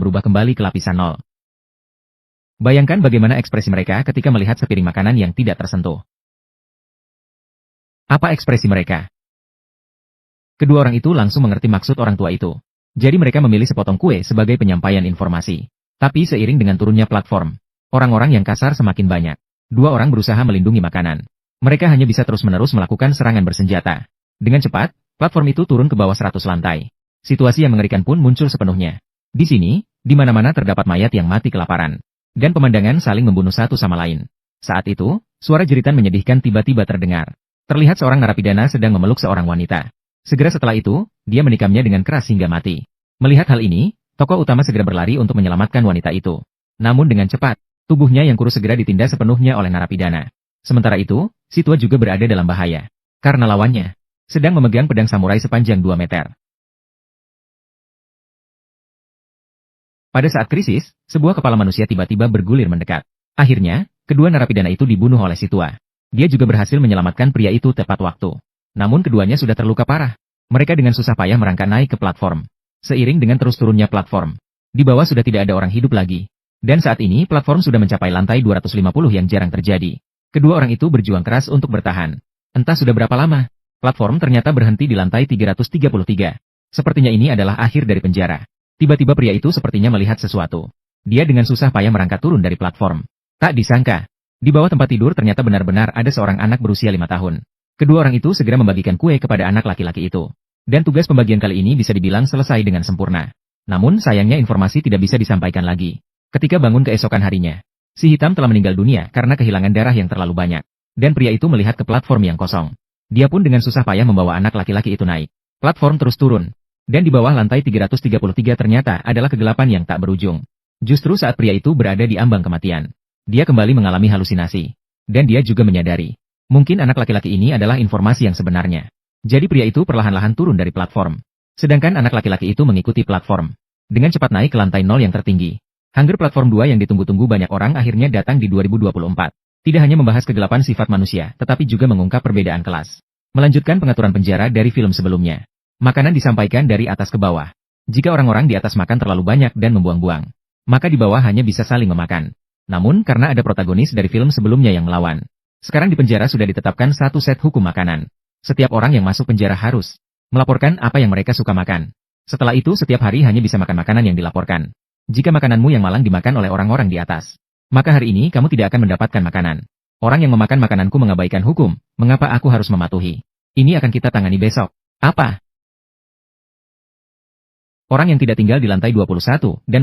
berubah kembali ke lapisan nol. Bayangkan bagaimana ekspresi mereka ketika melihat sepiring makanan yang tidak tersentuh. Apa ekspresi mereka? Kedua orang itu langsung mengerti maksud orang tua itu. Jadi mereka memilih sepotong kue sebagai penyampaian informasi. Tapi seiring dengan turunnya platform, orang-orang yang kasar semakin banyak. Dua orang berusaha melindungi makanan. Mereka hanya bisa terus-menerus melakukan serangan bersenjata. Dengan cepat, platform itu turun ke bawah 100 lantai. Situasi yang mengerikan pun muncul sepenuhnya. Di sini, di mana-mana terdapat mayat yang mati kelaparan. Dan pemandangan saling membunuh satu sama lain. Saat itu, suara jeritan menyedihkan tiba-tiba terdengar. Terlihat seorang narapidana sedang memeluk seorang wanita. Segera setelah itu, dia menikamnya dengan keras hingga mati. Melihat hal ini, tokoh utama segera berlari untuk menyelamatkan wanita itu. Namun dengan cepat, tubuhnya yang kurus segera ditindas sepenuhnya oleh narapidana. Sementara itu, si tua juga berada dalam bahaya. Karena lawannya sedang memegang pedang samurai sepanjang 2 meter. Pada saat krisis, sebuah kepala manusia tiba-tiba bergulir mendekat. Akhirnya, kedua narapidana itu dibunuh oleh si tua. Dia juga berhasil menyelamatkan pria itu tepat waktu. Namun keduanya sudah terluka parah. Mereka dengan susah payah merangkak naik ke platform. Seiring dengan terus turunnya platform, di bawah sudah tidak ada orang hidup lagi. Dan saat ini platform sudah mencapai lantai 250 yang jarang terjadi. Kedua orang itu berjuang keras untuk bertahan. Entah sudah berapa lama, platform ternyata berhenti di lantai 333. Sepertinya ini adalah akhir dari penjara. Tiba-tiba pria itu sepertinya melihat sesuatu. Dia dengan susah payah merangkak turun dari platform. Tak disangka, di bawah tempat tidur ternyata benar-benar ada seorang anak berusia 5 tahun. Kedua orang itu segera membagikan kue kepada anak laki-laki itu. Dan tugas pembagian kali ini bisa dibilang selesai dengan sempurna. Namun sayangnya informasi tidak bisa disampaikan lagi. Ketika bangun keesokan harinya, si hitam telah meninggal dunia karena kehilangan darah yang terlalu banyak. Dan pria itu melihat ke platform yang kosong. Dia pun dengan susah payah membawa anak laki-laki itu naik. Platform terus turun. Dan di bawah lantai 333 ternyata adalah kegelapan yang tak berujung. Justru saat pria itu berada di ambang kematian, dia kembali mengalami halusinasi. Dan dia juga menyadari, mungkin anak laki-laki ini adalah informasi yang sebenarnya. Jadi pria itu perlahan-lahan turun dari platform. Sedangkan anak laki-laki itu mengikuti platform. Dengan cepat naik ke lantai 0 yang tertinggi. Hunger Platform 2 yang ditunggu-tunggu banyak orang akhirnya datang di 2024. Tidak hanya membahas kegelapan sifat manusia, tetapi juga mengungkap perbedaan kelas. Melanjutkan pengaturan penjara dari film sebelumnya. Makanan disampaikan dari atas ke bawah. Jika orang-orang di atas makan terlalu banyak dan membuang-buang, maka di bawah hanya bisa saling memakan. Namun karena ada protagonis dari film sebelumnya yang melawan, sekarang di penjara sudah ditetapkan satu set hukum makanan. Setiap orang yang masuk penjara harus melaporkan apa yang mereka suka makan. Setelah itu setiap hari hanya bisa makan makanan yang dilaporkan. Jika makananmu yang malang dimakan oleh orang-orang di atas, maka hari ini kamu tidak akan mendapatkan makanan. Orang yang memakan makananku mengabaikan hukum, mengapa aku harus mematuhi? Ini akan kita tangani besok. Apa? Orang yang tidak tinggal di lantai 21 dan